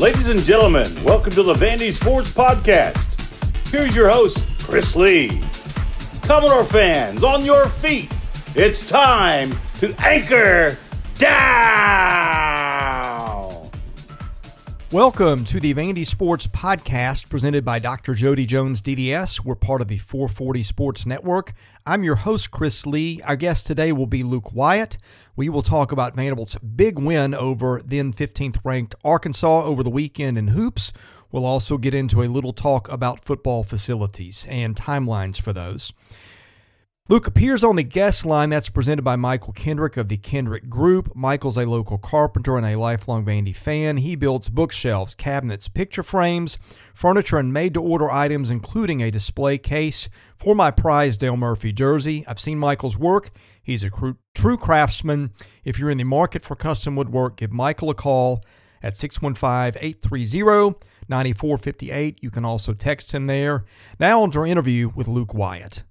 Ladies and gentlemen, welcome to the Vandy Sports Podcast. Here's your host, Chris Lee. Commodore fans, on your feet. It's time to anchor down. Welcome to the Vandy Sports Podcast presented by Dr. Jody Jones DDS. We're part of the 440 Sports Network. I'm your host, Chris Lee. Our guest today will be Luke Wyatt. We will talk about Vanderbilt's big win over then 15th ranked Arkansas over the weekend in hoops. We'll also get into a little talk about football facilities and timelines for those. Luke appears on the guest line that's presented by Michael Kendrick of the Kendrick Group. Michael's a local carpenter and a lifelong Vandy fan. He builds bookshelves, cabinets, picture frames, furniture, and made-to-order items, including a display case for my prized Dale Murphy jersey. I've seen Michael's work. He's a true craftsman. If you're in the market for custom woodwork, give Michael a call at 615-830-9458. You can also text him there. Now on to our interview with Luke Wyatt.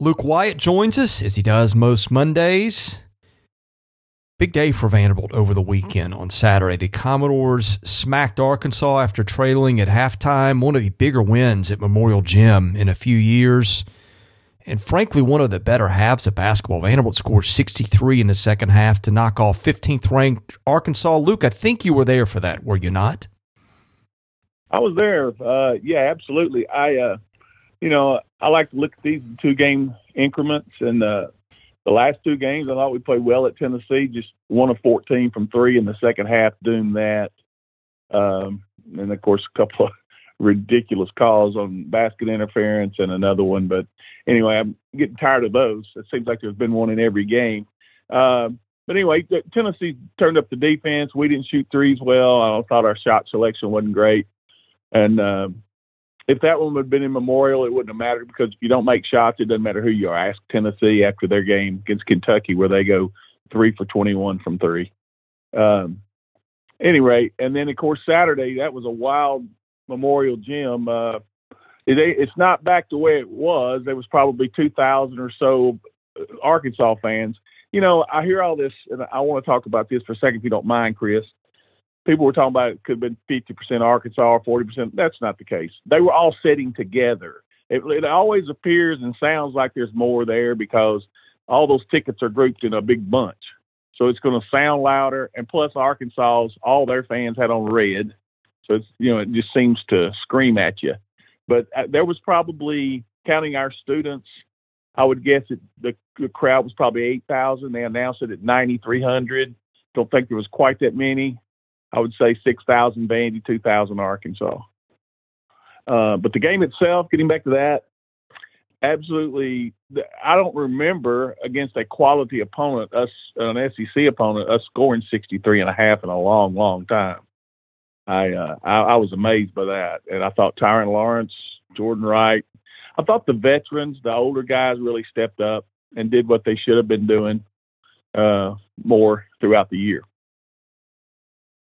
Luke Wyatt joins us, as he does most Mondays. Big day for Vanderbilt over the weekend on Saturday. The Commodores smacked Arkansas after trailing at halftime, one of the bigger wins at Memorial Gym in a few years. And frankly, one of the better halves of basketball. Vanderbilt scored 63 in the second half to knock off 15th-ranked Arkansas. Luke, I think you were there for that, were you not? I was there. Yeah, absolutely. I like to look at these two-game increments, and the last two games, I thought we played well at Tennessee, just 1 of 14 from three in the second half doing that. And, of course, a couple of ridiculous calls on basket interference and another one. But anyway, I'm getting tired of those. It seems like there's been one in every game. But anyway, Tennessee turned up the defense. We didn't shoot threes well. I thought our shot selection wasn't great. And if that one would have been in Memorial, it wouldn't have mattered because if you don't make shots, it doesn't matter who you are. Ask Tennessee after their game against Kentucky where they go 3 for 21 from three. Anyway, and then, of course, Saturday, that was a wild Memorial Gym. It's not back the way it was. There was probably 2,000 or so Arkansas fans. You know, I hear all this, and I want to talk about this for a second if you don't mind, Chris. People were talking about it could have been 50% Arkansas or 40%. That's not the case. They were all sitting together. It always appears and sounds like there's more there because all those tickets are grouped in a big bunch. So it's going to sound louder. And plus Arkansas's, all their fans had on red. So it's, it just seems to scream at you. But there was probably, counting our students, I would guess the crowd was probably 8,000. They announced it at 9,300. Don't think there was quite that many. I would say 6,000 Vandy, 2,000 Arkansas. But the game itself, getting back to that, absolutely, I don't remember against a quality opponent, an SEC opponent, us scoring 63.5 in a long, long time. I was amazed by that. And I thought Tyrin Lawrence, Jordan Wright, I thought the veterans, the older guys really stepped up and did what they should have been doing more throughout the year.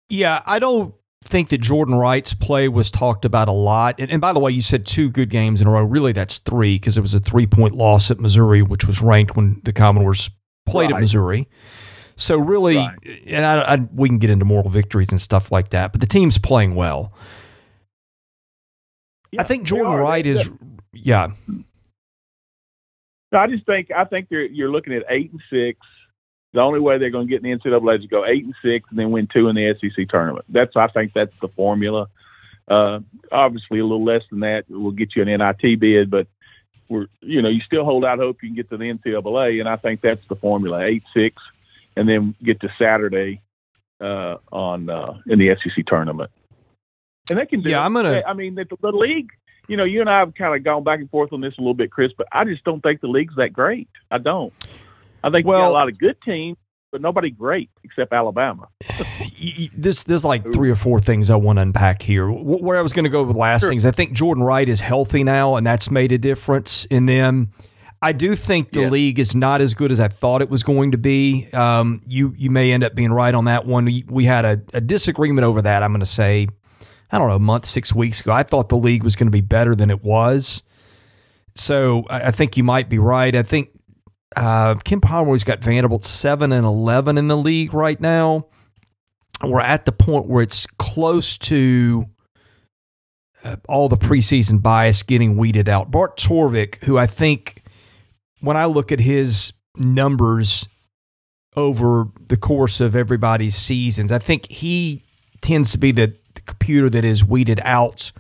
Yeah, I don't think that Jordan Wright's play was talked about a lot. And by the way, you said 2 good games in a row. Really, that's 3 because it was a 3-point loss at Missouri, which was ranked when the Commodores played at Missouri. So really, and we can get into moral victories and stuff like that, but the team's playing well. Yeah, I think Jordan Wright is, yeah. I think you're looking at 8-6. The only way they're going to get in the NCAA is to go 8-6 and then win 2 in the SEC tournament. I think that's the formula. Obviously, a little less than that will get you an NIT bid, but you still hold out hope you can get to the NCAA, and I think that's the formula: 8-6, and then get to Saturday in the SEC tournament. And they can do. Yeah, the league. You and I have kind of gone back and forth on this a little bit, Chris, but I just don't think the league's that great. I don't. I think we got a lot of good teams, but nobody great except Alabama. There's like 3 or 4 things I want to unpack here. Where I was going to go with last things, I think Jordan Wright is healthy now, and that's made a difference in them. I do think the league is not as good as I thought it was going to be. You may end up being right on that one. We had a disagreement over that, I'm going to say, I don't know, a month, 6 weeks ago. I thought the league was going to be better than it was. So I think you might be right. I think Ken Pomeroy's got Vanderbilt 7-11 in the league right now. we're at the point where it's close to all the preseason bias getting weeded out. Bart Torvik, who I think, when I look at his numbers over the course of everybody's seasons, I think he tends to be the computer that is weeded out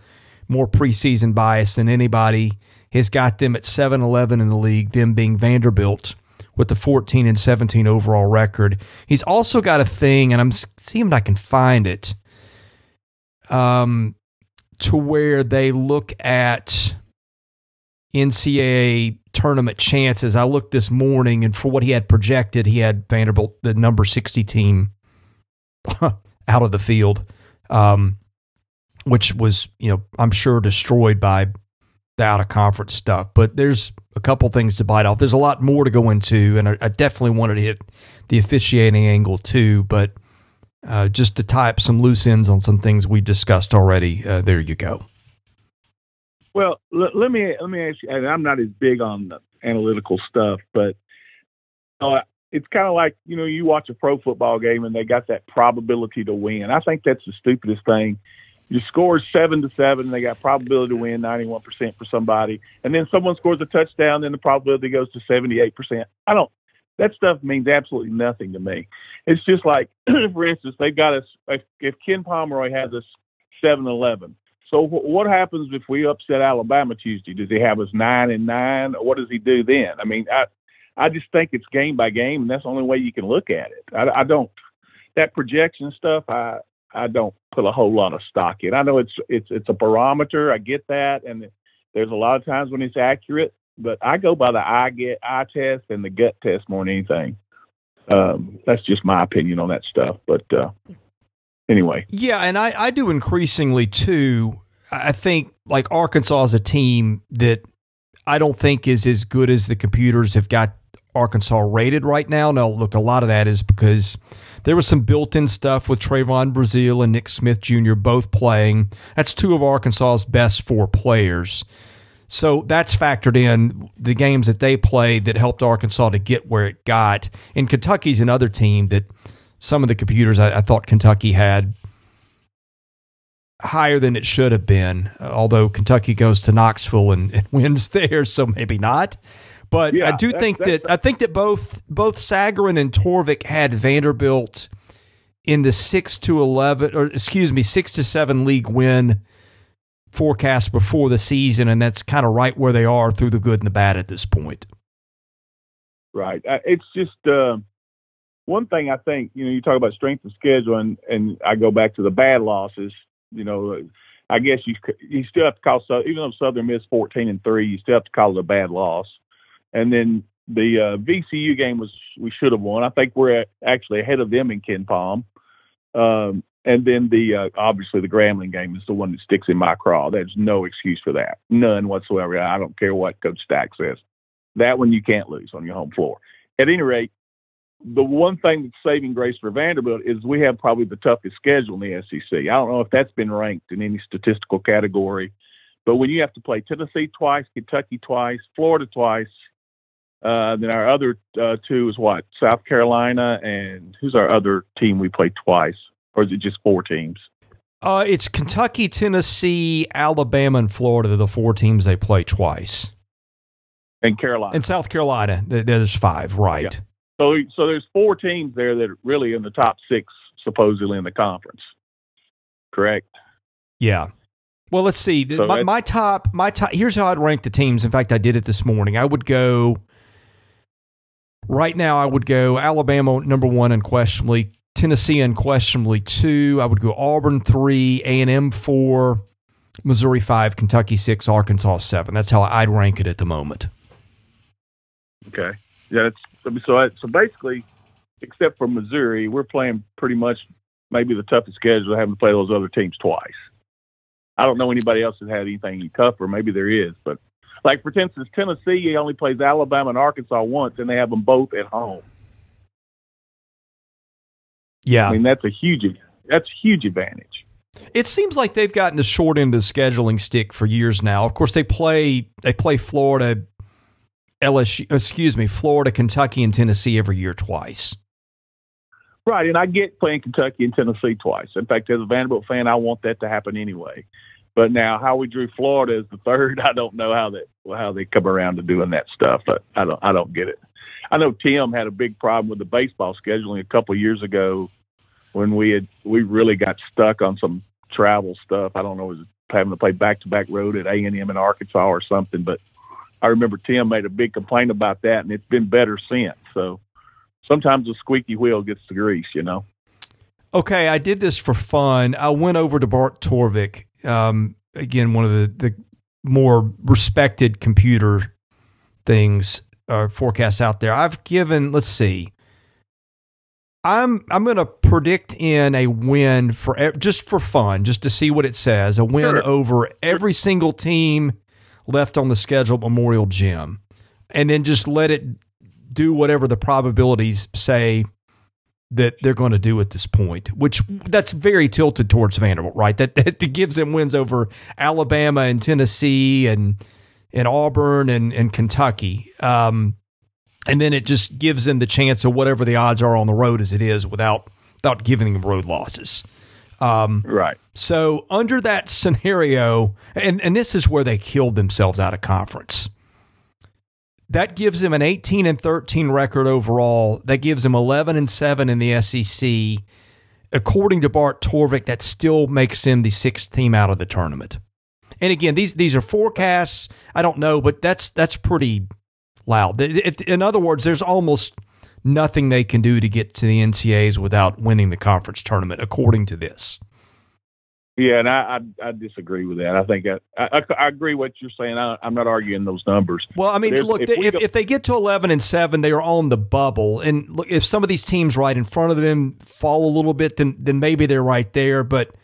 more preseason bias than anybody. Has got them at 7-11 in the league, them being Vanderbilt with the 14-17 overall record. He's also got a thing, and I'm seeing if I can find it, to where they look at NCAA tournament chances. I looked this morning, and for what he had projected, he had Vanderbilt, the number 60 team, out of the field, which was, I'm sure destroyed by the out-of-conference stuff. But there's a couple things to bite off. There's a lot more to go into, and I definitely wanted to hit the officiating angle too, but just to tie up some loose ends on some things we discussed already, there you go. Well, let me ask you, and I'm not as big on the analytical stuff, but it's kind of like, you watch a pro football game and they got that probability to win. I think that's the stupidest thing. You score 7-7, and they got probability to win 91% for somebody, and then someone scores a touchdown, then the probability goes to 78%. That stuff means absolutely nothing to me. It's just like, for instance, they've got us, if Ken Pomeroy has us 7-11. So what happens if we upset Alabama Tuesday? Does he have us 9-9? Or what does he do then? I mean, I just think it's game by game, and that's the only way you can look at it. I don't, that projection stuff, I don't put a whole lot of stock in. I know it's a barometer. I get that, and there's a lot of times when it's accurate, but I go by the eye test and the gut test more than anything. That's just my opinion on that stuff. But anyway. Yeah, and I do increasingly too. I think like Arkansas is a team that I don't think is as good as the computers have got Arkansas rated right now. Now, look, a lot of that is because there was some built-in stuff with Trayvon Brazile and Nick Smith Jr. both playing. That's two of Arkansas's best four players. So that's factored in the games that they played that helped Arkansas to get where it got. And Kentucky's another team that some of the computers I thought Kentucky had higher than it should have been, although Kentucky goes to Knoxville and wins there, so maybe not. But yeah, I do think that both Sagarin and Torvik had Vanderbilt in the 6-7 league win forecast before the season, and that's kind of right where they are through the good and the bad at this point. Right. It's just one thing I think, you talk about strength of schedule, and I go back to the bad losses. I guess you still have to call, even though Southern missed 14-3, you still have to call it a bad loss. And then the VCU game we should have won. I think we're actually ahead of them in Ken Palm. And then obviously the Grambling game is the one that sticks in my craw. There's no excuse for that. None whatsoever. I don't care what Coach Stack says. That one you can't lose on your home floor. At any rate, the one thing that's saving grace for Vanderbilt is we have probably the toughest schedule in the SEC. I don't know if that's been ranked in any statistical category, but when you have to play Tennessee twice, Kentucky twice, Florida twice, then our other two is what? South Carolina, and who's our other team we play twice? Or is it just four teams? It's Kentucky, Tennessee, Alabama, and Florida. They're the four teams they play twice. And Carolina. And South Carolina. There's five, right. Yeah. So there's four teams there that are really in the top six, supposedly, in the conference. Correct? Yeah. Well, let's see. So my top. Here's how I'd rank the teams. In fact, I did it this morning. I would go Alabama number 1 unquestionably, Tennessee unquestionably 2. I would go Auburn 3, A&M 4, Missouri 5, Kentucky 6, Arkansas 7. That's how I'd rank it at the moment. Okay. Yeah. So basically, except for Missouri, we're playing pretty much maybe the toughest schedule, having to play those other teams twice. I don't know anybody else that had anything any tougher. Maybe there is, but like for instance, Tennessee only plays Alabama and Arkansas once, and they have them both at home. Yeah, I mean that's a huge advantage. It seems like they've gotten the short end of the scheduling stick for years now. Of course, they play Florida, Florida, Kentucky, and Tennessee every year twice. Right, and I get playing Kentucky and Tennessee twice. In fact, as a Vanderbilt fan, I want that to happen anyway. But now, how we drew Florida as the third, I don't know how they come around to doing that stuff. But I don't get it. I know Tim had a big problem with the baseball scheduling a couple of years ago when we really got stuck on some travel stuff. I don't know, it was having to play back-to-back road at A&M in Arkansas or something. But I remember Tim made a big complaint about that, and it's been better since. So sometimes the squeaky wheel gets the grease, you know. Okay, I did this for fun. I went over to Bart Torvik, again, one of the more respected computer things, forecasts out there. I've given, let's see, I'm going to predict in a win just for fun, just to see what it says, a win over every single team left on the schedule at Memorial Gym, and then just let it do whatever the probabilities say that they're going to do at this point, which that's very tilted towards Vanderbilt, right? That gives them wins over Alabama and Tennessee and Auburn and Kentucky. And then it just gives them the chance of whatever the odds are on the road as it is without giving them road losses. Right. So under that scenario, and this is where they killed themselves out of conference. That gives them an 18-13 record overall. That gives them 11-7 in the SEC. According to Bart Torvik, that still makes them the sixth team out of the tournament. And again, these are forecasts. I don't know, but that's pretty loud. In other words, there's almost nothing they can do to get to the NCAAs without winning the conference tournament, according to this. Yeah, and I disagree with that. I think I agree what you're saying. I'm not arguing those numbers. Well, I mean, look, if they get to 11-7, they are on the bubble. And look, if some of these teams right in front of them fall a little bit, then maybe they're right there. But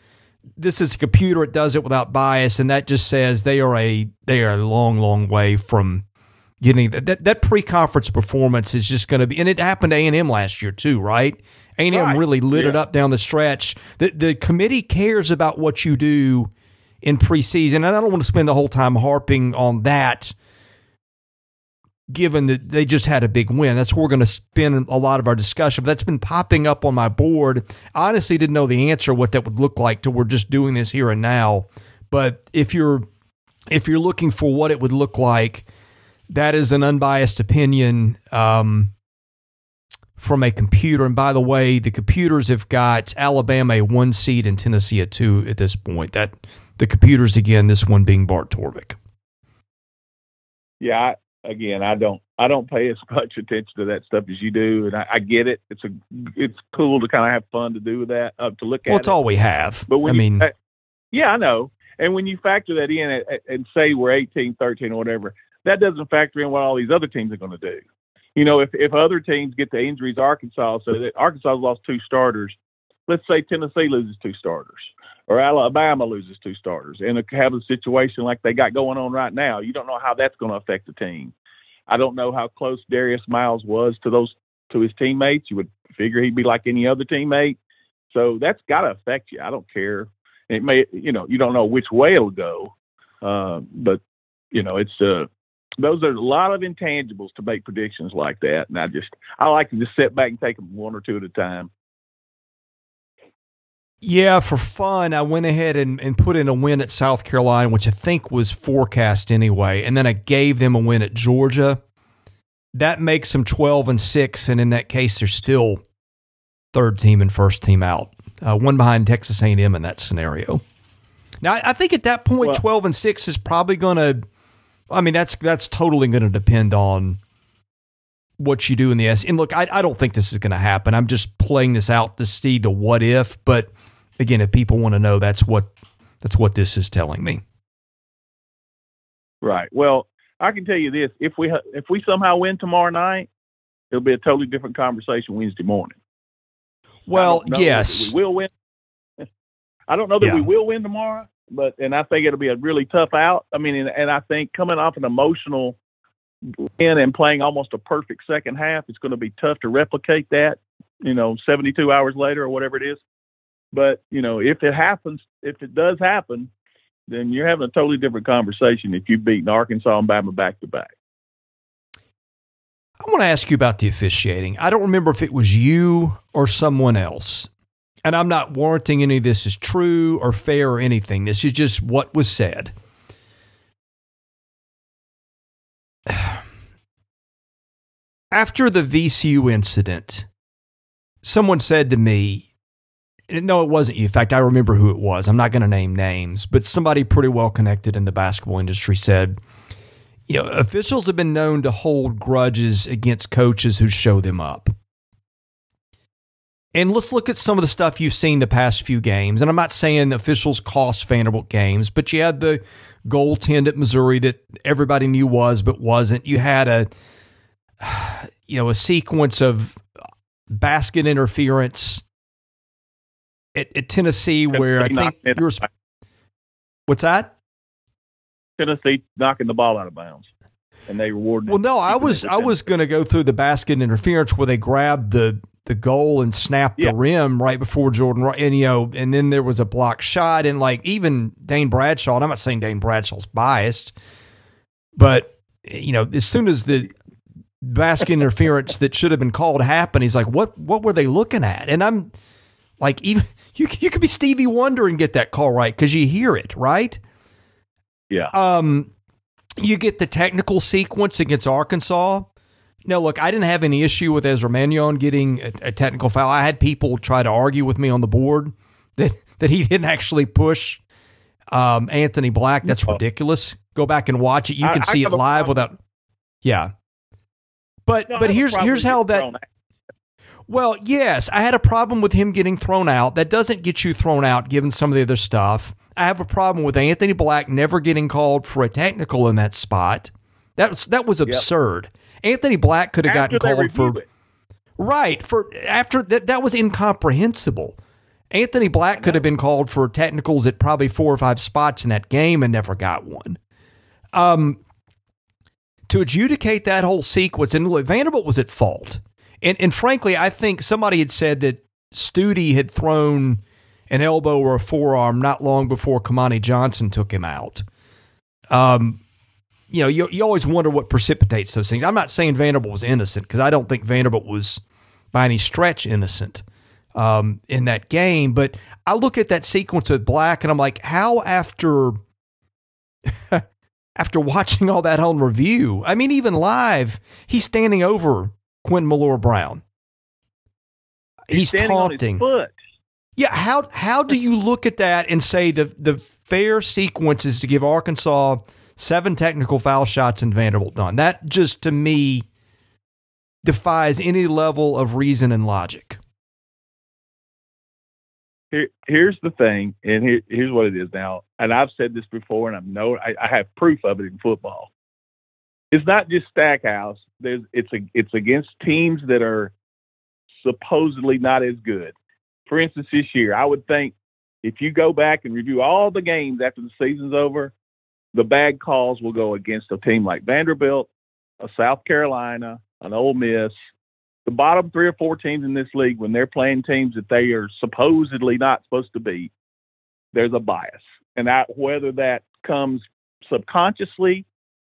this is a computer; it does it without bias, and that just says they are a long, long way from getting that pre-conference performance is just going to be. And it happened to A&M last year too, right? A&M really lit it up down the stretch. The committee cares about what you do in preseason, and I don't want to spend the whole time harping on that, given that they just had a big win. That's where we're going to spend a lot of our discussion. But that's been popping up on my board. I honestly didn't know the answer, what that would look like, till we're just doing this here and now. But if you're looking for what it would look like, that is an unbiased opinion from a computer. And by the way, the computers have got Alabama a 1 seed and Tennessee a 2 at this point. That the computers, again, this one being Bart Torvik. Yeah, I don't pay as much attention to that stuff as you do, and I get it. It's cool to kind of have fun to do with that, to look at. Well, it's all we have. But I know. And when you factor that in and say we're 18, 13, or whatever, that doesn't factor in what all these other teams are going to do. You know, if other teams get the injuries, Arkansas, so that Arkansas lost 2 starters, let's say Tennessee loses 2 starters, or Alabama loses 2 starters, and have a situation like they got going on right now, you don't know how that's going to affect the team. I don't know how close Darius Miles was to his teammates. You would figure he'd be like any other teammate. So that's got to affect you. I don't care. It may, you don't know which way it'll go, but it's those are a lot of intangibles to make predictions like that. And I like to just sit back and take them 1 or 2 at a time. Yeah, for fun, I went ahead and put in a win at South Carolina, which I think was forecast anyway. And then I gave them a win at Georgia. That makes them 12-6. And in that case, they're still third team and first team out. One behind Texas A&M in that scenario. Now, I think at that point, 12-6 is probably going to, that's totally going to depend on what you do in the SEC. And look, I don't think this is going to happen. I'm just playing this out to see the what if. But again, if people want to know, that's what this is telling me. Right. Well, I can tell you this: if we somehow win tomorrow night, it'll be a totally different conversation Wednesday morning. Well, yes, we will win. I don't know that we will win tomorrow, and I think it'll be a really tough out. And I think coming off an emotional win and playing almost a perfect second half, it's going to be tough to replicate that, 72 hours later or whatever it is. But, if it does happen, then you're having a totally different conversation if you've beaten Arkansas and Bama back to back. I want to ask you about the officiating. I don't remember if it was you or someone else, and I'm not warranting any of this is true or fair or anything. This is just what was said. After the VCU incident, someone said to me, no, it wasn't you. In fact, I remember who it was. I'm not going to name names, but somebody pretty well connected in the basketball industry said, officials have been known to hold grudges against coaches who show them up. And let's look at some of the stuff you've seen the past few games. And I'm not saying officials cost Vanderbilt games, but you had the goaltend at Missouri that everybody knew was but wasn't. You had a sequence of basket interference at Tennessee where I think you were. What's that? Tennessee knocking the ball out of bounds, and they rewarded. Well, no, I was going to go through the basket interference where they grabbed the goal and snapped the rim right before Jordan Wright, and then there was a blocked shot, and like even Dane Bradshaw. And I'm not saying Dane Bradshaw's biased, but as soon as the basket interference that should have been called happened, he's like, "What were they looking at?" And I'm like, even you could be Stevie Wonder and get that call right because you hear it, right? Yeah. You get the technical sequence against Arkansas. Now, look, I didn't have any issue with Ezra Mannion getting a technical foul. I had people try to argue with me on the board that he didn't actually push Anthony Black. That's ridiculous. Go back and watch it. You can see it live without. Yeah. But here's how that. Well, yes, I had a problem with him getting thrown out. That doesn't get you thrown out given some of the other stuff. I have a problem with Anthony Black never getting called for a technical in that spot. That was absurd. Anthony Black could have gotten called for after that was incomprehensible. Anthony Black could have been called for technicals at probably 4 or 5 spots in that game and never got one. To adjudicate that whole sequence, and look, Vanderbilt was at fault. And frankly, I think somebody had said that Studi had thrown an elbow or a forearm not long before Kamani Johnson took him out. You always wonder what precipitates those things. I'm not saying Vanderbilt was innocent because I don't think Vanderbilt was by any stretch innocent in that game. But I look at that sequence with Black and I'm like, how after watching all that on review, I mean, even live, he's standing over Quinn Malore-Brown. He's taunting. On his foot. Yeah, how do you look at that and say the fair sequence is to give Arkansas 7 technical foul shots and Vanderbilt none? That just, to me, defies any level of reason and logic. Here's the thing, and here's what it is now. And I've said this before, and I have proof of it in football. It's not just Stackhouse. It's against teams that are supposedly not as good. For instance, this year, I would think if you go back and review all the games after the season's over, the bad calls will go against a team like Vanderbilt, a South Carolina, an Ole Miss. The bottom 3 or 4 teams in this league, when they're playing teams that they are supposedly not supposed to beat, there's a bias. And whether that comes subconsciously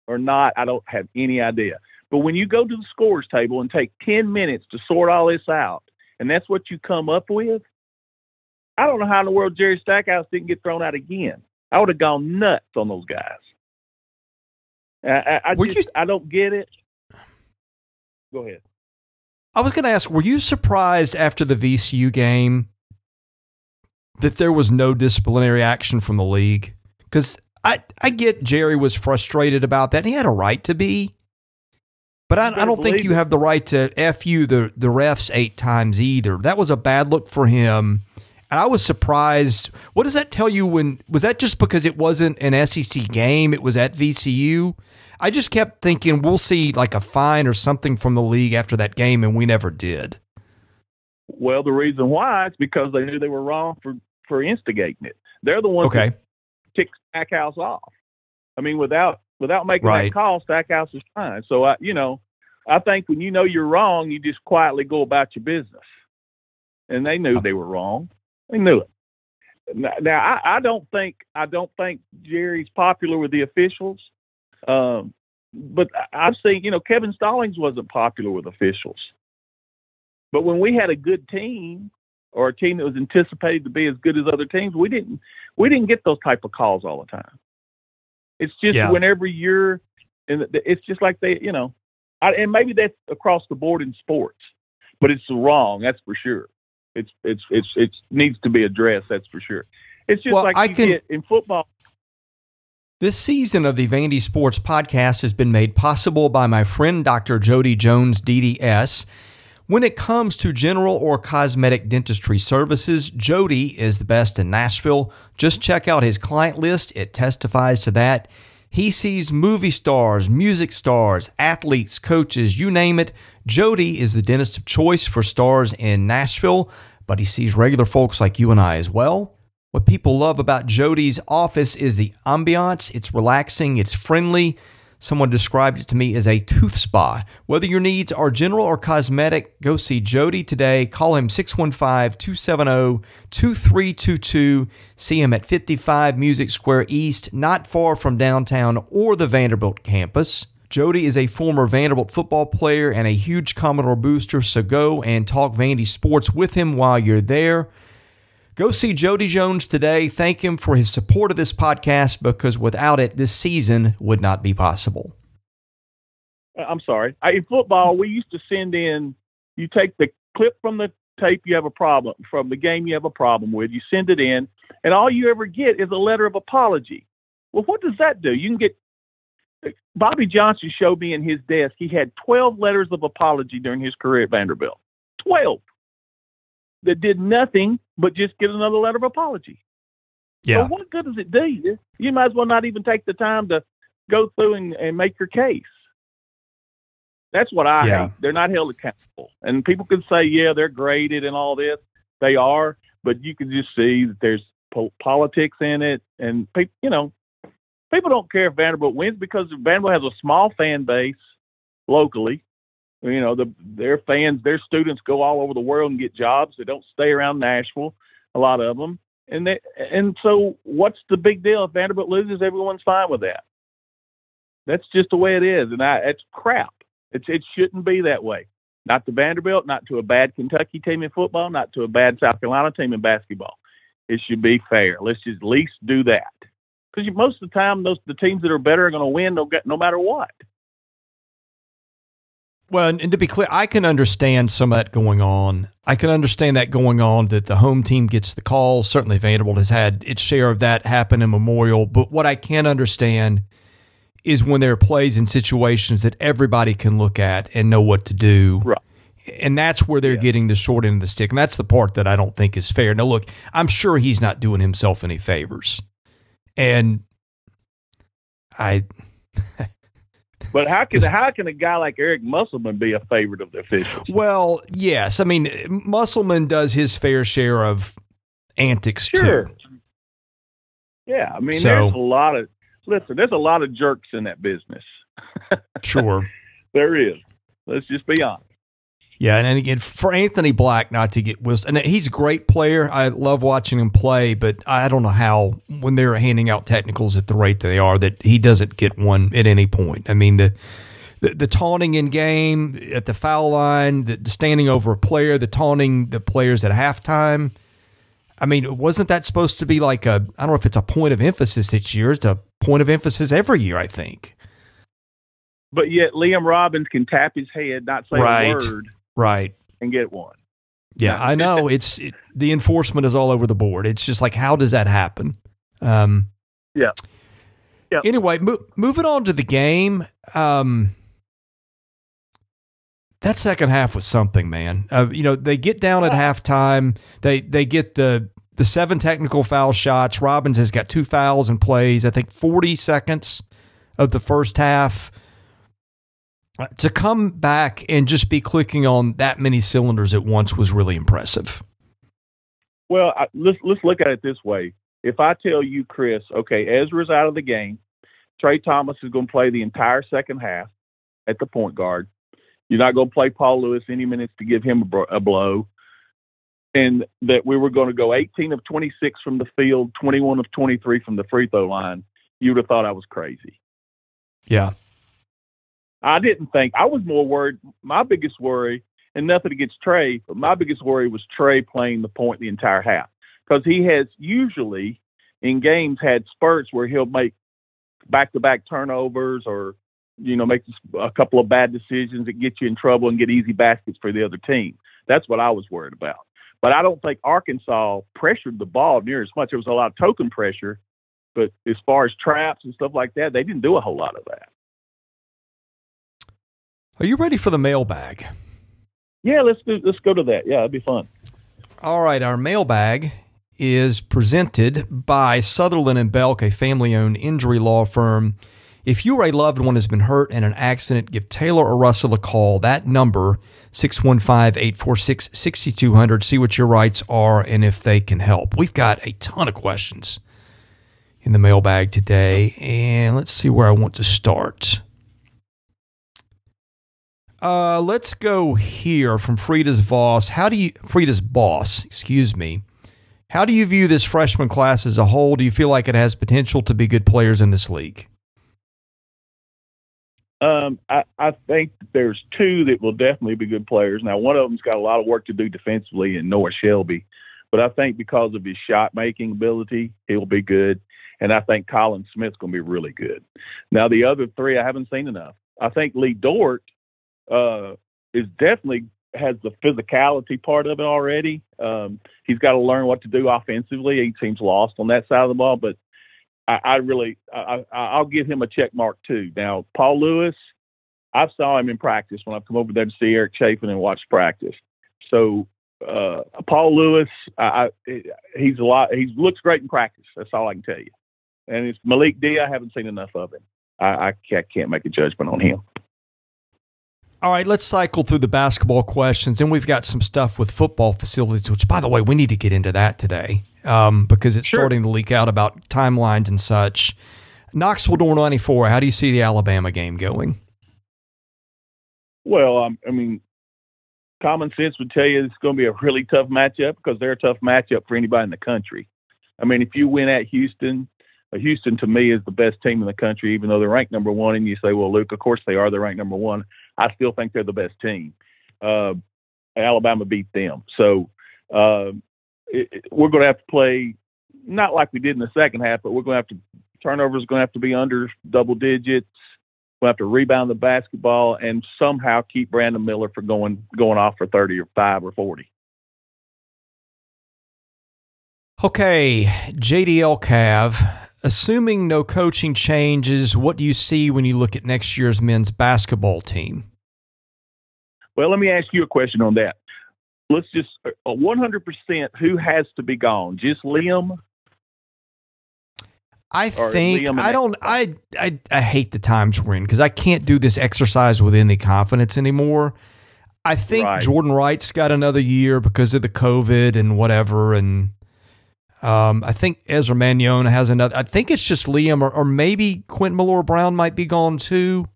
or not, I don't have any idea. But when you go to the scores table and take 10 minutes to sort all this out, and that's what you come up with, I don't know how in the world Jerry Stackhouse didn't get thrown out again. I would have gone nuts on those guys. I don't get it. Go ahead. I was going to ask, were you surprised after the VCU game that there was no disciplinary action from the league? Because I get Jerry was frustrated about that, and he had a right to be. But I don't think you have the right to F you the refs 8 times either. That was a bad look for him. And I was surprised. What does that tell you? Was that just because it wasn't an SEC game? It was at VCU? I just kept thinking we'll see like a fine or something from the league after that game, and we never did. Well, the reason why is because they knew they were wrong for instigating it. They're the ones that kicked Stackhouse off. I mean, without making that call, Stackhouse is fine. So, I think when you know you're wrong, you just quietly go about your business. And they knew they were wrong. They knew it. Now, I don't think Jerry's popular with the officials. but I've seen, Kevin Stallings wasn't popular with officials. But when we had a good team or a team that was anticipated to be as good as other teams, we didn't get those type of calls all the time. It's just whenever you're, and it's just like and maybe that's across the board in sports, but it's wrong. That's for sure. It needs to be addressed. That's for sure. It's just get in football. This season of the Vandy Sports Podcast has been made possible by my friend Dr. Jody Jones, DDS. When it comes to general or cosmetic dentistry services, Jody is the best in Nashville. Just check out his client list. It testifies to that. He sees movie stars, music stars, athletes, coaches, you name it. Jody is the dentist of choice for stars in Nashville, but he sees regular folks like you and I as well. What people love about Jody's office is the ambiance. It's relaxing. It's friendly. Someone described it to me as a tooth spa. Whether your needs are general or cosmetic, go see Jody today. Call him 615-270-2322. See him at 55 Music Square East, not far from downtown or the Vanderbilt campus. Jody is a former Vanderbilt football player and a huge Commodore booster, so go and talk Vandy sports with him while you're there. Go see Jody Jones today. Thank him for his support of this podcast, because without it, this season would not be possible. I'm sorry. In football, we used to send in, you take the clip from the tape you have a problem, from the game you have a problem with, you send it in, and all you ever get is a letter of apology. Well, what does that do? You can get, Bobby Johnson showed me in his desk, he had 12 letters of apology during his career at Vanderbilt. 12. That did nothing but just get another letter of apology. Yeah. So what good does it do? You might as well not even take the time to go through and make your case. That's what I hate. They're not held accountable. And people can say, yeah, they're graded and all this. They are, but you can just see that there's politics in it. And people don't care if Vanderbilt wins, because Vanderbilt has a small fan base locally. Their fans, their students go all over the world and get jobs. They don't stay around Nashville, a lot of them. And so what's the big deal? If Vanderbilt loses, everyone's fine with that. That's just the way it is. And it's crap. It shouldn't be that way. Not to Vanderbilt, not to a bad Kentucky team in football, not to a bad South Carolina team in basketball. It should be fair. Let's just at least do that. Because most of the time, the teams that are better are going to win no matter what. Well, and to be clear, I can understand some of that going on. I can understand that going on, that the home team gets the call. Certainly Vanderbilt has had its share of that happen in Memorial. But what I can understand is when there are plays and situations that everybody can look at and know what to do. Right. And that's where they're getting the short end of the stick. And that's the part that I don't think is fair. Now, look, I'm sure he's not doing himself any favors. And But how can a guy like Eric Musselman be a favorite of the officials? Well, yes. I mean, Musselman does his fair share of antics, sure. too. Yeah, I mean, there's a lot of jerks in that business. Sure. There is. Let's just be honest. Yeah, and again, for Anthony Black not to get Wilson, and he's a great player. I love watching him play, but I don't know how, when they're handing out technicals at the rate they are, that he doesn't get one at any point. I mean, the taunting in game, at the foul line, the standing over a player, the taunting the players at halftime. I mean, wasn't that supposed to be like I don't know if it's a point of emphasis this year. It's a point of emphasis every year, I think. But yet Liam Robbins can tap his head, not say a word. Right. And get one. Yeah, I know. The enforcement is all over the board. It's just like, how does that happen? Yeah. Anyway, moving on to the game. That second half was something, man. They get down at halftime. They get the 7 technical foul shots. Robbins has got 2 fouls and plays, I think, 40 seconds of the first half. To come back and just be clicking on that many cylinders at once was really impressive. Well, let's look at it this way. If I tell you, Chris, okay, Ezra's out of the game, Trey Thomas is going to play the entire second half at the point guard. You're not going to play Paul Lewis any minutes to give him a blow. And that we were going to go 18 of 26 from the field, 21 of 23 from the free throw line, you would have thought I was crazy. Yeah. I didn't think. I was more worried. My biggest worry, and nothing against Trey, but my biggest worry was Trey playing the point the entire half, because he has usually in games had spurts where he'll make back-to-back turnovers or, make a couple of bad decisions that get you in trouble and get easy baskets for the other team. That's what I was worried about. But I don't think Arkansas pressured the ball near as much. There was a lot of token pressure, but as far as traps and stuff like that, they didn't do a whole lot of that. Are you ready for the mailbag? Yeah, let's go to that. Yeah, it'd be fun. All right, our mailbag is presented by Sutherland & Belk, a family-owned injury law firm. If you or a loved one has been hurt in an accident, give Taylor or Russell a call. That number, 615-846-6200. See what your rights are and if they can help. We've got a ton of questions in the mailbag today, and let's see where I want to start. Let's go here from Frida's boss. How do you view this freshman class as a whole? Do you feel like it has potential to be good players in this league? I think there's two that will definitely be good players. Now, one of them's got a lot of work to do defensively in Noah Shelby, but I think because of his shot-making ability, he'll be good. And I think Colin Smith's going to be really good. Now, the other three, I haven't seen enough. I think Lee Dort is definitely has the physicality part of it already. He's got to learn what to do offensively. He seems lost on that side of the ball, but I'll give him a check mark too. Now, Paul Lewis, I saw him in practice when I've come over there to see Eric Chafin and watch practice. So Paul Lewis, he looks great in practice. That's all I can tell you. And it's Malik D. I haven't seen enough of him. I can't make a judgment on him. All right, let's cycle through the basketball questions. And we've got some stuff with football facilities, which, by the way, we need to get into that today because it's starting to leak out about timelines and such. Knoxville Door 94, how do you see the Alabama game going? Well, I mean, common sense would tell you it's going to be a really tough matchup because they're a tough matchup for anybody in the country. I mean, if you win at Houston, Houston to me is the best team in the country, even though they're ranked number one. And you say, well, Luke, of course they are. They're ranked number one. I still think they're the best team. Alabama beat them. So we're going to have to play not like we did in the second half, but we're going to have to turnovers going to have to be under double digits. We'll have to rebound the basketball and somehow keep Brandon Miller from going off for 30 or 5 or 40. Okay, JDL Cav, assuming no coaching changes, what do you see when you look at next year's men's basketball team? Well, let me ask you a question on that. Let's just 100% who has to be gone? Just Liam? I think I hate the times we're in because I can't do this exercise with any confidence anymore. I think Jordan Wright's got another year because of the COVID and whatever, and I think Ezra Mannion has another. I think it's just Liam or maybe Quentin Malore-Brown might be gone too.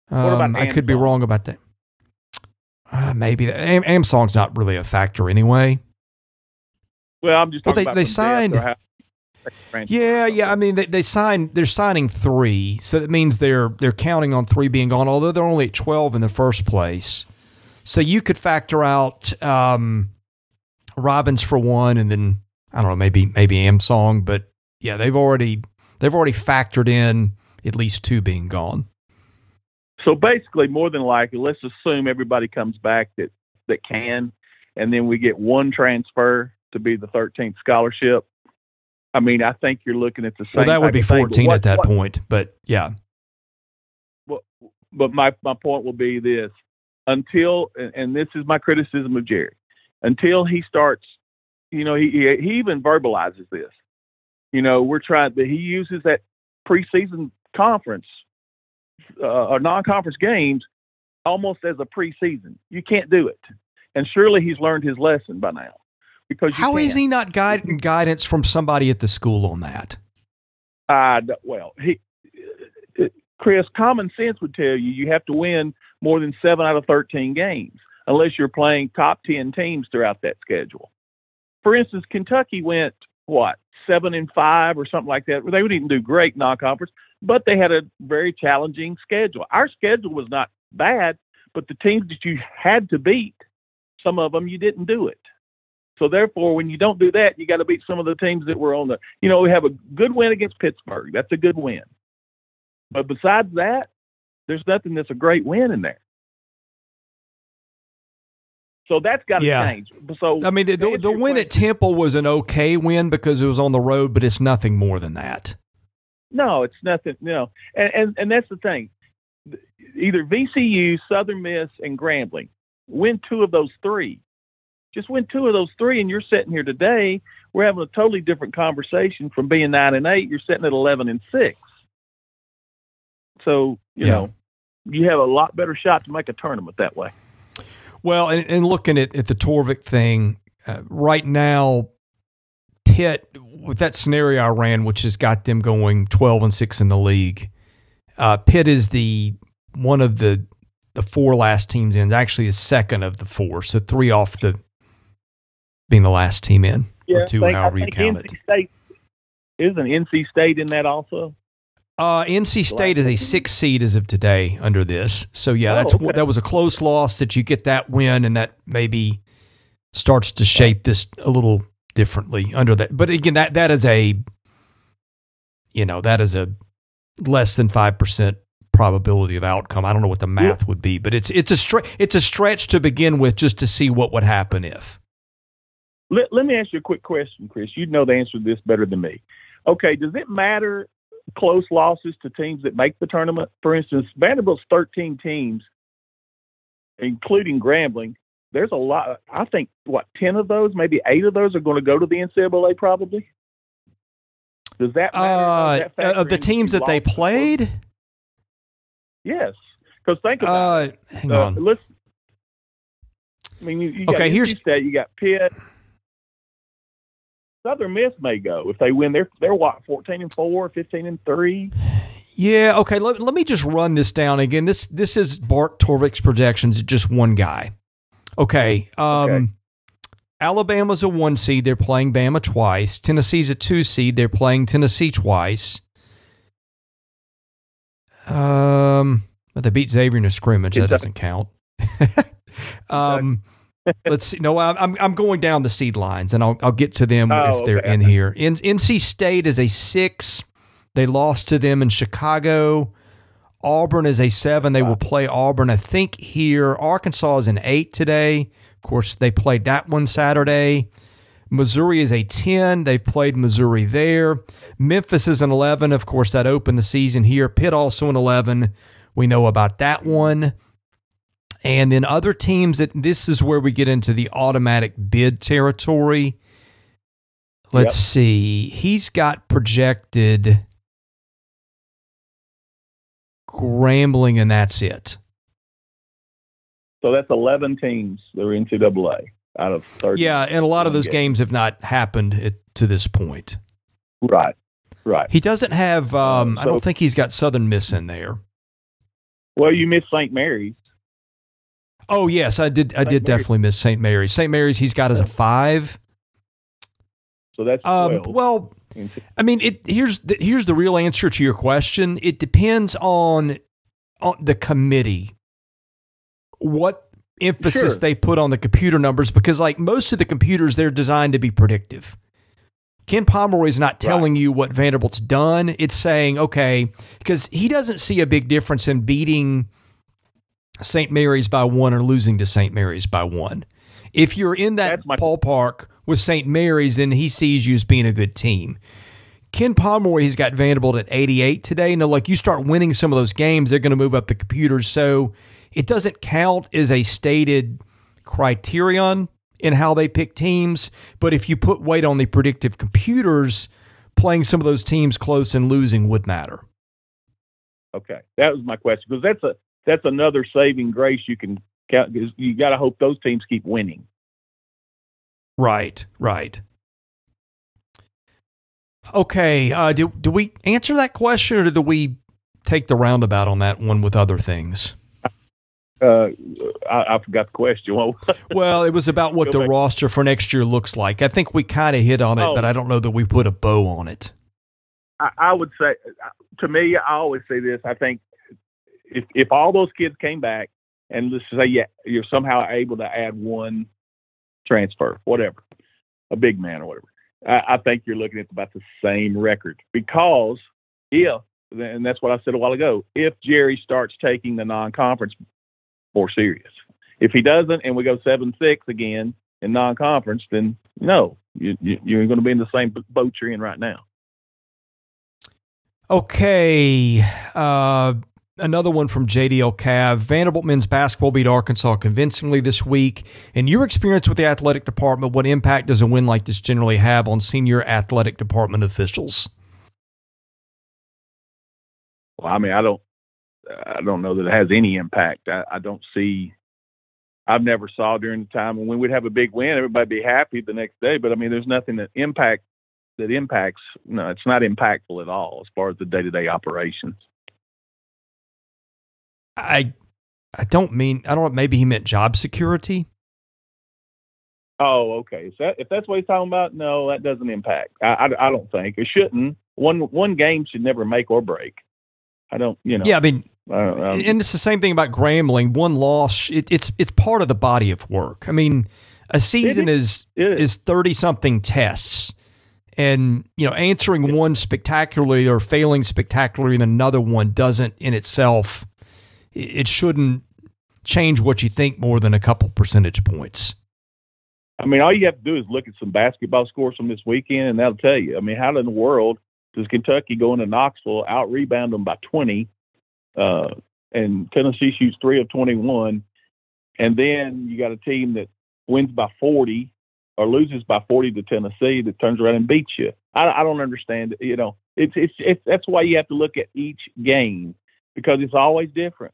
What about I could be wrong about that. Maybe Amsong's not really a factor anyway. Well, I'm just talking about they signed. Yeah. I mean, They're signing 3, so that means they're counting on 3 being gone. Although they're only at 12 in the first place, so you could factor out Robbins for one, and then I don't know, maybe Amsong. But yeah, they've already factored in at least 2 being gone. So basically, more than likely, let's assume everybody comes back that can, and then we get 1 transfer to be the 13th scholarship. I mean, I think you're looking at the same. Well, that would be 14 at that point, but yeah. But my point will be this: until, and this is my criticism of Jerry, until he starts, he even verbalizes this. He uses that preseason conference or non-conference games almost as a preseason. You can't do it, and surely he's learned his lesson by now. Because how is he not getting guidance from somebody at the school on that? Chris, common sense would tell you have to win more than 7 out of 13 games, unless you're playing top 10 teams throughout that schedule. For instance, Kentucky went 7-5 or something like that. They didn't do great non-conference, but they had a very challenging schedule. Our schedule was not bad, but the teams that you had to beat, some of them you didn't do it. So therefore, when you don't do that, you got to beat some of the teams that were on the, we have a good win against Pittsburgh. That's a good win. But besides that, there's nothing that's a great win in there. So that's got to change. So I mean, the win at Temple was an okay win because it was on the road, but it's nothing more than that. No, it's nothing. And that's the thing. Either VCU, Southern Miss, and Grambling win 2 of those 3. Just win 2 of those 3, and you're sitting here today. We're having a totally different conversation from being 9-8. You're sitting at 11-6. So you know, you have a lot better shot to make a tournament that way. Well, and looking at the Torvik thing right now, Pitt with that scenario I ran, which has got them going 12-6 in the league. Pitt is one of the 4 last teams in. Actually, the second of the 4, so 3 off being the last team in, or 2, however you count it. State, isn't NC State in that also? NC State is a 6 seed as of today under this. So, that was a close loss that you get that win, and that maybe starts to shape this a little differently under that. But again, that is a less than 5% probability of outcome. I don't know what the math would be, but it's a stretch to begin with just to see what would happen if. Let me ask you a quick question, Chris. You know the answer to this better than me. Okay, does it matter close losses to teams that make the tournament? For instance, Vanderbilt's 13 teams, including Grambling. There's a lot. I think, 10 of those, maybe 8 of those are going to go to the NCAA probably? Does that matter? Of the teams that they played? Yes. Because think about it. Hang on. Listen. I mean, you got State, you got Pitt. Southern Miss may go if they win. They're 14-4, 15-3. Yeah. Okay. Let me just run this down again. This is Bart Torvik's projections. Just one guy. Okay. Alabama's a 1 seed. They're playing Bama twice. Tennessee's a 2 seed. They're playing Tennessee twice. But they beat Xavier in a scrimmage. That doesn't count. Let's see. No, I'm going down the seed lines, and I'll get to them if they're in here. NC State is a 6. They lost to them in Chicago. Auburn is a 7. They will play Auburn, I think, here. Arkansas is an 8 today. Of course, they played that one Saturday. Missouri is a 10. They've played Missouri there. Memphis is an 11. Of course, that opened the season here. Pitt also an 11. We know about that one. And then other teams, this is where we get into the automatic bid territory. Let's see. He's got projected Grambling, and that's it. So that's 11 teams that are NCAA out of 30. Yeah, and a lot of those games have not happened to this point. Right. He doesn't have, I don't think he's got Southern Miss in there. Well, you missed St. Mary's. Oh, yes, I did definitely miss St. Mary's. St. Mary's he's got as a 5. So that's 12. Well, I mean, here's the real answer to your question. It depends on the committee, what emphasis they put on the computer numbers, because like most of the computers, they're designed to be predictive. Ken Pomeroy is not telling you what Vanderbilt's done. It's saying, okay, because he doesn't see a big difference in beating St. Mary's by 1 or losing to St. Mary's by 1. If you're in that ballpark with St. Mary's, then he sees you as being a good team. Ken Pomeroy, he's got Vanderbilt at 88 today. Now, like, you start winning some of those games, they're going to move up the computers. So it doesn't count as a stated criterion in how they pick teams. But if you put weight on the predictive computers, playing some of those teams close and losing would matter. Okay. That was my question, because that's another saving grace you can count. You got to hope those teams keep winning. Right. Okay. Do we answer that question, or do we take the roundabout on that one with other things? I forgot the question. Well, it was about what the roster for next year looks like. I think we kind of hit on it, but I don't know that we put a bow on it. I would say to me, I always say this. I think if all those kids came back and let's say, yeah, you're somehow able to add one transfer, whatever, a big man or whatever, I think you're looking at about the same record because and that's what I said a while ago, if Jerry starts taking the non-conference more serious, if he doesn't and we go 7-6 again in non-conference, then no, you're going to be in the same boat you're in right now. Okay. Another one from JDL Cav. Vanderbilt men's basketball beat Arkansas convincingly this week. In your experience with the athletic department, what impact does a win like this generally have on senior athletic department officials? Well, I mean, I don't know that it has any impact. I don't see. I've never saw during the time when we'd have a big win, everybody'd be happy the next day. But I mean, there's nothing that impacts. No, it's not impactful at all as far as the day-to-day operations. I don't know, maybe he meant job security. Oh, okay. If that's what he's talking about, no, that doesn't impact. I don't think it shouldn't. One game should never make or break. I don't, Yeah, I mean, and it's the same thing about Grambling. One loss, it's part of the body of work. I mean, a season is 30-something tests. And, answering one spectacularly or failing spectacularly in another one doesn't in itself, it shouldn't change what you think more than a couple percentage points. I mean, all you have to do is look at some basketball scores from this weekend, and that'll tell you. I mean, how in the world does Kentucky go into Knoxville, out-rebound them by 20, and Tennessee shoots 3 of 21, and then you got a team that wins by 40 or loses by 40 to Tennessee that turns around and beats you? I don't understand. It's that's why you have to look at each game because it's always different.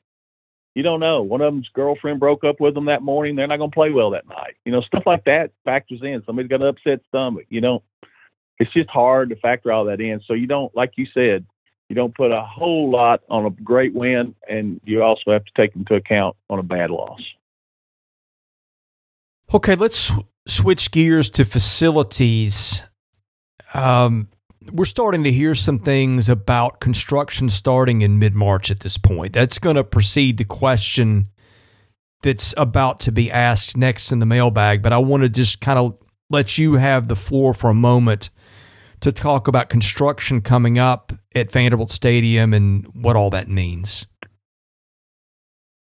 You don't know. One of them's girlfriend broke up with them that morning. They're not going to play well that night. Stuff like that factors in. Somebody's got an upset stomach. It's just hard to factor all that in. So you don't, like you said, you don't put a whole lot on a great win, and you also have to take into account on a bad loss. Okay, let's switch gears to facilities. We're starting to hear some things about construction starting in mid-March at this point. That's going to precede the question that's about to be asked next in the mailbag, but I want to just kind of let you have the floor for a moment to talk about construction coming up at Vanderbilt Stadium and what all that means.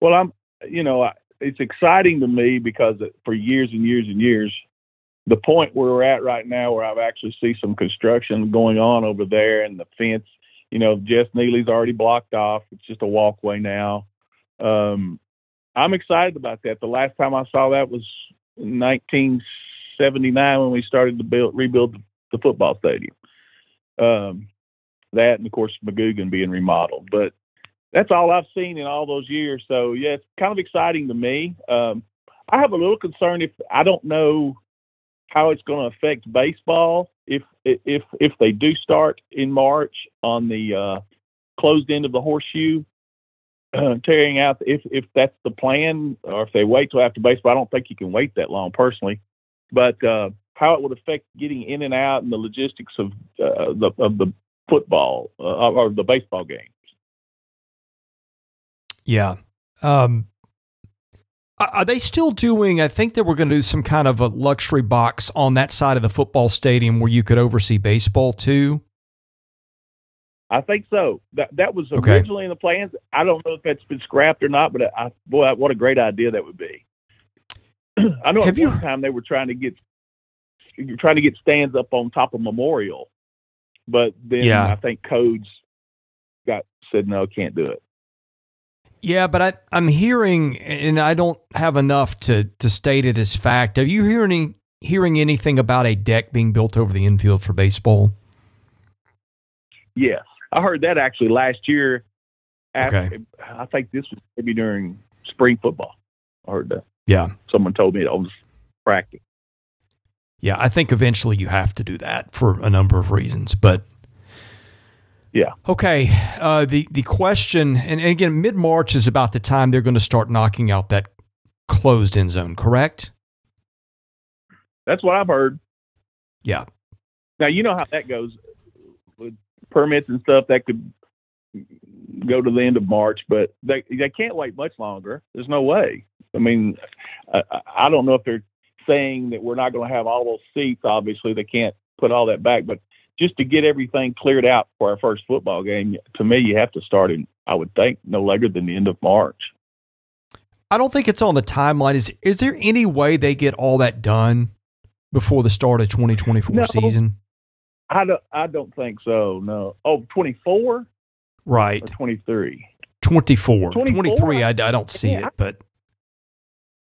Well, it's exciting to me because for years and years and years, the point where we're at right now, where I've actually see some construction going on over there, and the fence, Jess Neely's already blocked off. It's just a walkway now. I'm excited about that. The last time I saw that was in 1979 when we started to rebuild the football stadium. That and of course McGugan being remodeled, but that's all I've seen in all those years. So yeah, it's kind of exciting to me. I have a little concern if I don't know how it's going to affect baseball if they do start in March on the closed end of the horseshoe, tearing out. If that's the plan, or if they wait till after baseball, I don't think you can wait that long personally. But how it would affect getting in and out and the logistics of the football or the baseball games. Yeah. Are they still doing, I think they were going to do some kind of a luxury box on that side of the football stadium where you could oversee baseball too? I think so. That was originally in the plans. I don't know if that's been scrapped or not, but what a great idea that would be. I know at one time they were trying to get stands up on top of Memorial, but then I think codes said no, can't do it. Yeah, but I'm hearing, and I don't have enough to state it as fact. Are you hearing anything about a deck being built over the infield for baseball? Yes, I heard that actually last year. Okay. I think this was maybe during spring football. I heard that. Yeah. Someone told me it was practice. Yeah, I think eventually you have to do that for a number of reasons, but yeah. Okay. The question, and again, mid-March is about the time they're going to start knocking out that closed end zone, correct? That's what I've heard. Yeah. Now, you know how that goes with permits and stuff. That could go to the end of March, but they can't wait much longer. There's no way. I mean, I don't know if they're saying that we're not going to have all those seats. Obviously, they can't put all that back, but just to get everything cleared out for our first football game, to me, you have to start in, I would think, no later than the end of March. I don't think it's on the timeline. Is there any way they get all that done before the start of 2024 season? I don't think so, no. Oh, 24? Right. Or 23? 24. 23, I don't see it, but.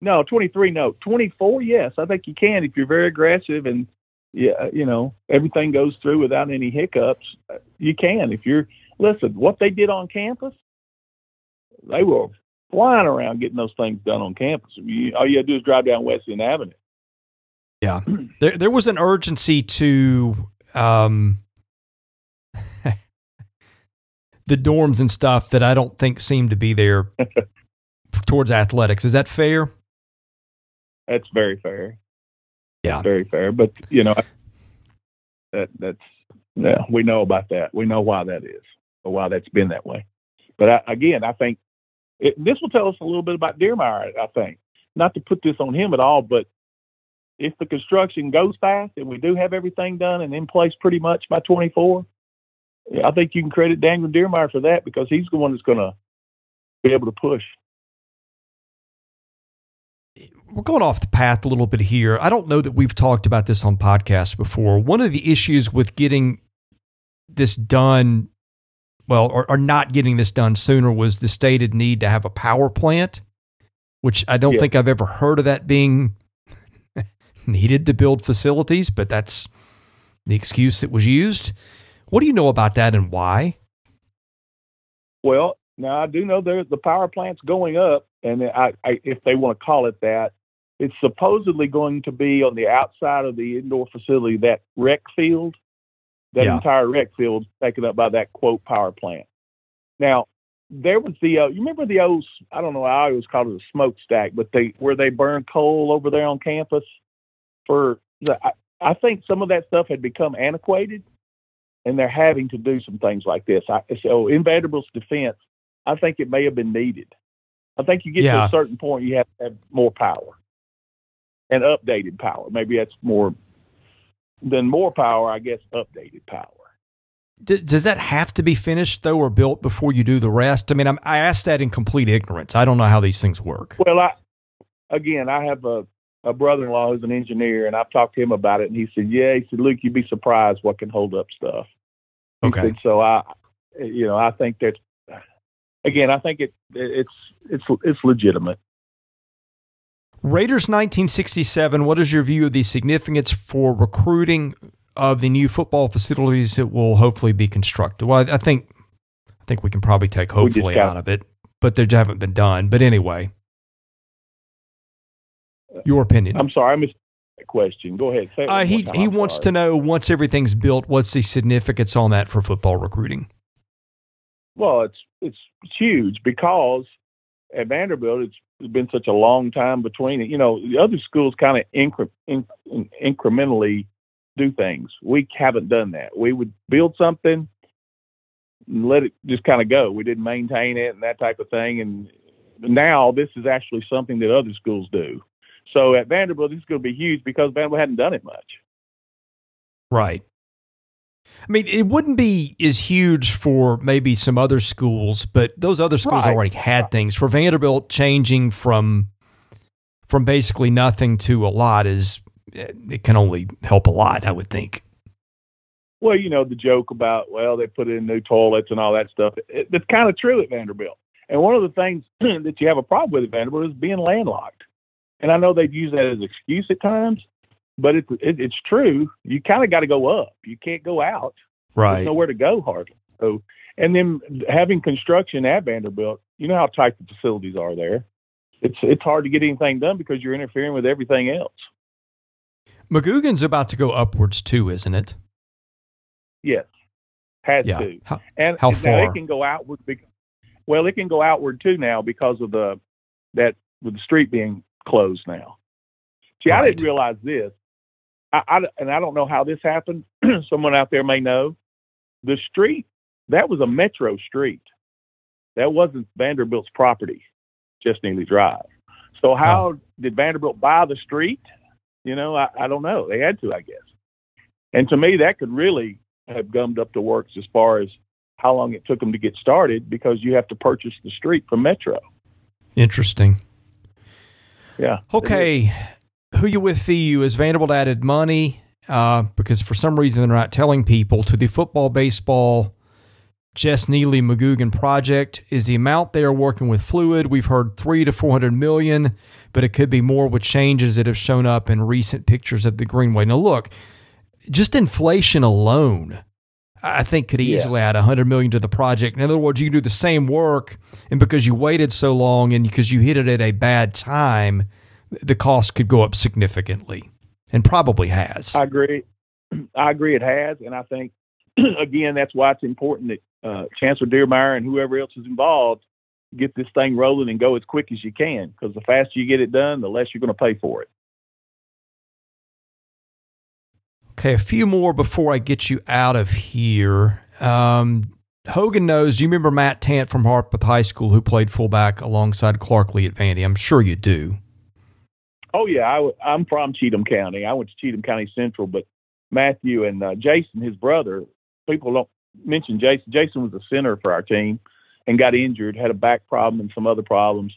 No, 23, no. 24, yes. I think you can if you're very aggressive and, everything goes through without any hiccups. You can. Listen, what they did on campus, they were flying around getting those things done on campus. All you had to do is drive down Wesleyan Avenue. Yeah. There was an urgency to the dorms and stuff that I don't think seemed to be there towards athletics. Is that fair? That's very fair. Yeah. Very fair. But, that's we know about that. We know why that is, or why that's been that way. But I think this will tell us a little bit about Dearmeyer, I think. Not to put this on him at all, but if the construction goes fast and we do have everything done and in place pretty much by 24, I think you can credit Daniel Dearmeyer for that, because he's the one that's going to be able to push. We're going off the path a little bit here. I don't know that we've talked about this on podcasts before. One of the issues with getting this done, or not getting this done sooner, was the stated need to have a power plant, which I don't think I've ever heard of that being needed to build facilities, but that's the excuse that was used. What do you know about that and why? Well, now I do know the power plant's going up, and if they want to call it that, it's supposedly going to be on the outside of the indoor facility, that rec field. That entire rec field taken up by that, quote, power plant. Now, there was you remember the old, I don't know, I always called it a smokestack, but where they burn coal over there on campus. I think some of that stuff had become antiquated, and they're having to do some things like this. So in Vanderbilt's defense, I think it may have been needed. I think you get to a certain point, you have to have more power and updated power. Maybe that's more than more power, I guess, updated power. Does that have to be finished, though, or built before you do the rest? I mean, I asked that in complete ignorance. I don't know how these things work. Well, I have a brother-in-law who's an engineer, and I've talked to him about it, and he said, Luke, you'd be surprised what can hold up stuff. Okay. Said, so I think that, again, I think it's legitimate. Raiders 1967, what is your view of the significance for recruiting of the new football facilities that will hopefully be constructed? Well, I think we can probably take hopefully out of it, but they haven't been done. But anyway, your opinion. I'm sorry, I missed that question. Go ahead. Say it he wants to know, once everything's built, what's the significance on that for football recruiting? Well, it's huge, because at Vanderbilt it's been such a long time between it. The other schools kind of incrementally do things. We haven't done that. We would build something and let it just kind of go. We didn't maintain it and that type of thing. And now this is actually something that other schools do. So at Vanderbilt, this is going to be huge because Vanderbilt hadn't done it much. Right. I mean, it wouldn't be as huge for maybe some other schools, but those other schools already had things. For Vanderbilt, changing from basically nothing to a lot it can only help a lot, I would think. Well, the joke about, they put in new toilets and all that stuff. That's kind of true at Vanderbilt. And one of the things that you have a problem with at Vanderbilt is being landlocked. And I know they've used that as an excuse at times, but it's true. You kind of got to go up. You can't go out. Right. There's nowhere to go hardly. So, and then having construction at Vanderbilt, you know how tight the facilities are there. It's hard to get anything done because you're interfering with everything else. McGugan's about to go upwards too, isn't it? Yes, has to. How far? It can go outward. It can go outward too now because of with the street being closed now. See, right. I didn't realize this. I don't know how this happened. Someone out there may know. The street, that was a metro street. That wasn't Vanderbilt's property, Just Neely Drive. So how did Vanderbilt buy the street? I don't know. They had to, I guess. And to me, that could really have gummed up the works as far as how long it took them to get started, because you have to purchase the street from Metro. Interesting. Yeah. Okay. Who you with VU? Has Vanderbilt added money? Because for some reason they're not telling people, to the football, baseball, Jess Neely McGugan project. Is the amount they are working with fluid? We've heard $300 to $400 million, but it could be more with changes that have shown up in recent pictures of the Greenway. Now look, just inflation alone, I think, could easily add $100 million to the project. In other words, you can do the same work, and because you waited so long and because you hit it at a bad time, the cost could go up significantly, and probably has. I agree. It has, and I think, again, that's why it's important that Chancellor Dearmeyer and whoever else is involved get this thing rolling and go as quick as you can, because the faster you get it done, the less you're going to pay for it. Okay, a few more before I get you out of here. Hogan knows, do you remember Matt Tant from Harpeth High School, who played fullback alongside Clark Lee at Vandy? I'm sure you do. Oh, yeah. I'm from Cheatham County. I went to Cheatham County Central, but Matthew and Jason, his brother, people don't mention Jason. Jason was a center for our team and got injured, had a back problem and some other problems.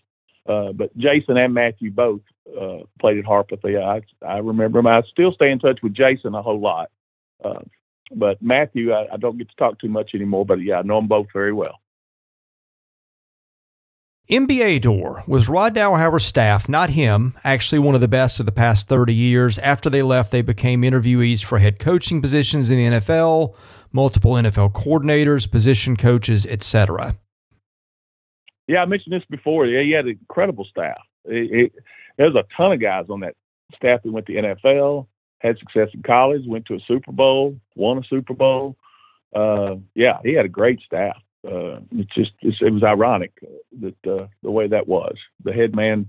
But Jason and Matthew both played at Harpeth. Yeah, I remember him. I still stay in touch with Jason a whole lot. But Matthew, I don't get to talk too much anymore, but yeah, I know them both very well. NBA door. Was Rod Dowhauer's staff, not him, actually one of the best of the past 30 years? After they left, they became interviewees for head coaching positions in the NFL, multiple NFL coordinators, position coaches, etc. Yeah, I mentioned this before. Yeah, he had an incredible staff. There's a ton of guys on that staff that went to NFL, had success in college, went to a Super Bowl, won a Super Bowl. Yeah, he had a great staff. It was ironic that the way that was. The head man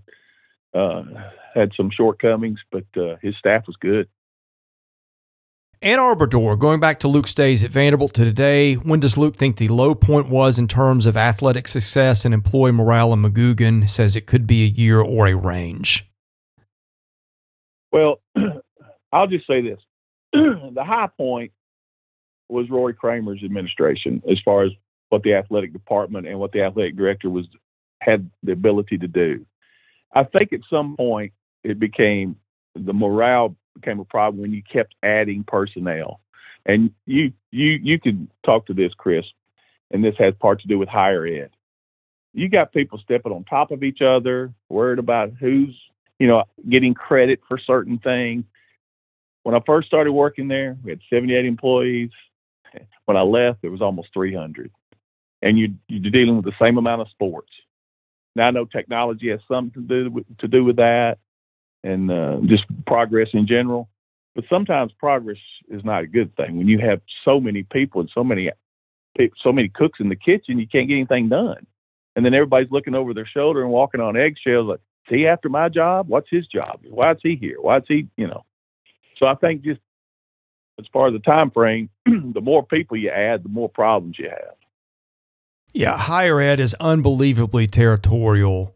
had some shortcomings, but his staff was good. Ann Arbor door, going back to Luke's days at Vanderbilt to today, when does Luke think the low point was in terms of athletic success and employee morale? And McGugan says it could be a year or a range. Well, I'll just say this. The high point was Rory Kramer's administration as far as what the athletic department and what the athletic director had the ability to do. I think at some point the morale became a problem when you kept adding personnel. And you could talk to this, Chris, and this has part to do with higher ed. You got people stepping on top of each other, worried about who's, getting credit for certain things. When I first started working there, we had 78 employees. When I left, there was almost 300. And you're dealing with the same amount of sports. Now I know technology has something to do with that, and just progress in general. But sometimes progress is not a good thing. When you have so many people and so many cooks in the kitchen, you can't get anything done. And then everybody's looking over their shoulder and walking on eggshells. Like, is he after my job? What's his job? Why is he here? Why is he? So I think just as far as the time frame, the more people you add, the more problems you have. Yeah, higher ed is unbelievably territorial.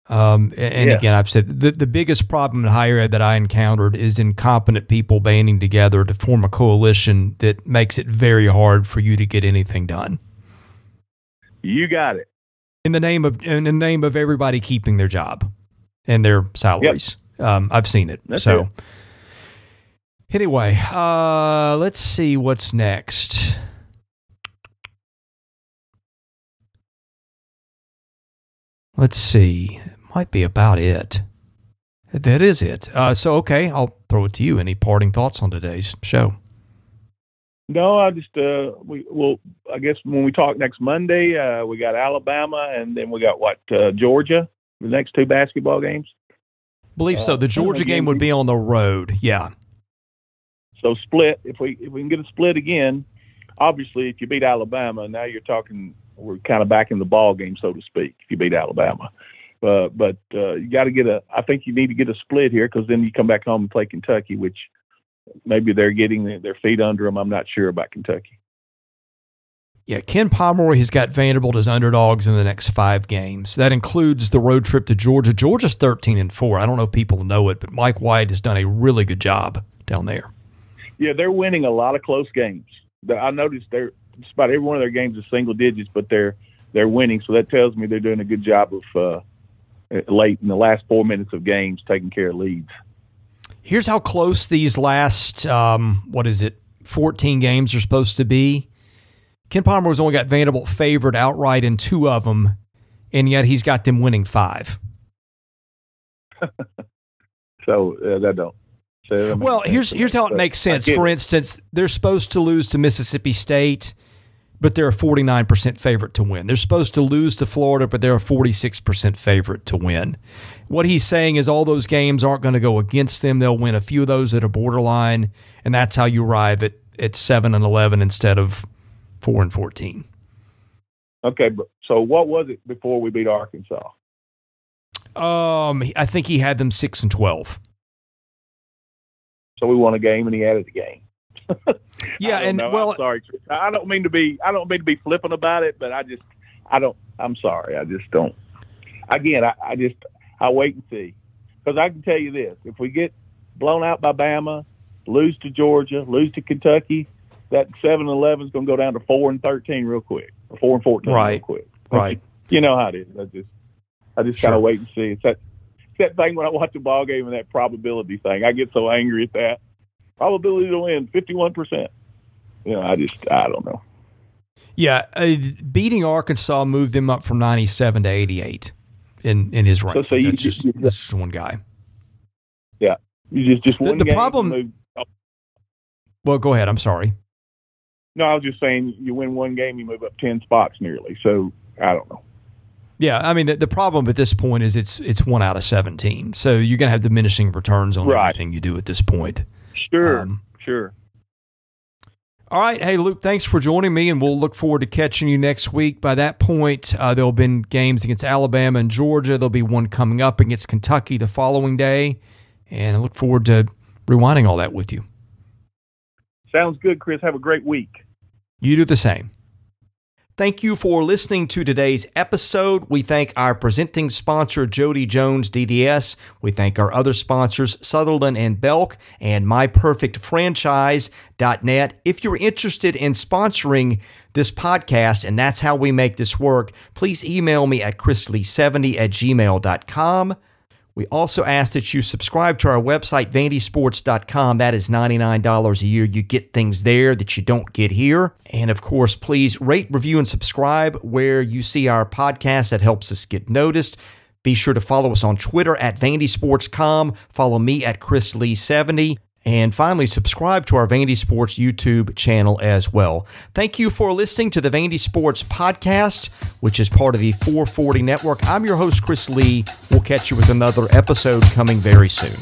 Again, I've said the biggest problem in higher ed that I encountered is incompetent people banding together to form a coalition that makes it very hard for you to get anything done. You got it. In the name of everybody keeping their job and their salaries. Yep. I've seen it. That's so it. Anyway, let's see what's next. Let's see. Might be about it. That is it. So, okay, I'll throw it to you. Any parting thoughts on today's show? No, I just, I guess when we talk next Monday, we got Alabama, and then we got Georgia, the next two basketball games? Believe so. The Georgia game would be on the road. Yeah. So split. If we can get a split again, obviously, if you beat Alabama, now you're talking, we're kind of back in the ball game, so to speak, if you beat Alabama. But you got to I think you need to get a split here, because then you come back home and play Kentucky, which maybe they're getting their feet under them. I'm not sure about Kentucky. Yeah, Ken Pomeroy has got Vanderbilt as underdogs in the next 5 games. That includes the road trip to Georgia. Georgia's 13-4. I don't know if people know it, but Mike White has done a really good job down there. Yeah, they're winning a lot of close games. I noticed just about every one of their games is single digits, but they're winning. So that tells me they're doing a good job of late in the last 4 minutes of games taking care of leads. Here's how close these last 14 games are supposed to be. Ken Pomeroy's only got Vanderbilt favored outright in 2 of them, and yet he's got them winning 5. So that don't. So, well, here's how it makes sense. For instance, they're supposed to lose to Mississippi State, but they're a 49% favorite to win. They're supposed to lose to Florida, but they're a 46% favorite to win. What he's saying is all those games aren't going to go against them. They'll win a few of those that are borderline, and that's how you arrive at 7-11 instead of 4-14. Okay, so what was it before we beat Arkansas? I think he had them 6-12. So we won a game, and he added a game. Yeah, and well, I'm sorry, Chris. I don't mean to be flippant about it, but I'm sorry. I just don't. Again, I wait and see, because I can tell you this: if we get blown out by Bama, lose to Georgia, lose to Kentucky, that 7-11 is going to go down to 4-13 real quick, or 4-14 real quick. Right. You know how it is. I just kind of wait and see. It's that thing when I watch a ball game and that probability thing. I get so angry at that. Probability to win 51%. I don't know. Yeah, beating Arkansas moved them up from 97 to 88 in his rankings. So that's just one guy. Yeah, you just one the game. problem. Well, go ahead. I'm sorry. No, I was just saying you win one game, you move up 10 spots nearly. So I don't know. Yeah, I mean the problem at this point is it's 1 out of 17, so you're going to have diminishing returns on everything you do at this point. Sure. All right. Hey, Luke, thanks for joining me, and we'll look forward to catching you next week. By that point, there will have been games against Alabama and Georgia. There'll be one coming up against Kentucky the following day, and I look forward to rewinding all that with you. Sounds good, Chris. Have a great week. You do the same. Thank you for listening to today's episode. We thank our presenting sponsor, Jody Jones DDS. We thank our other sponsors, Sutherland and Belk and MyPerfectFranchise.net. If you're interested in sponsoring this podcast, and that's how we make this work, please email me at chrisley70@gmail.com. We also ask that you subscribe to our website, vandysports.com. That is $99 a year. You get things there that you don't get here. And, of course, please rate, review, and subscribe where you see our podcast. That helps us get noticed. Be sure to follow us on Twitter at vandysports.com. Follow me at chrisley70. And finally, subscribe to our Vandy Sports YouTube channel as well. Thank you for listening to the Vandy Sports Podcast, which is part of the 440 Network. I'm your host, Chris Lee. We'll catch you with another episode coming very soon.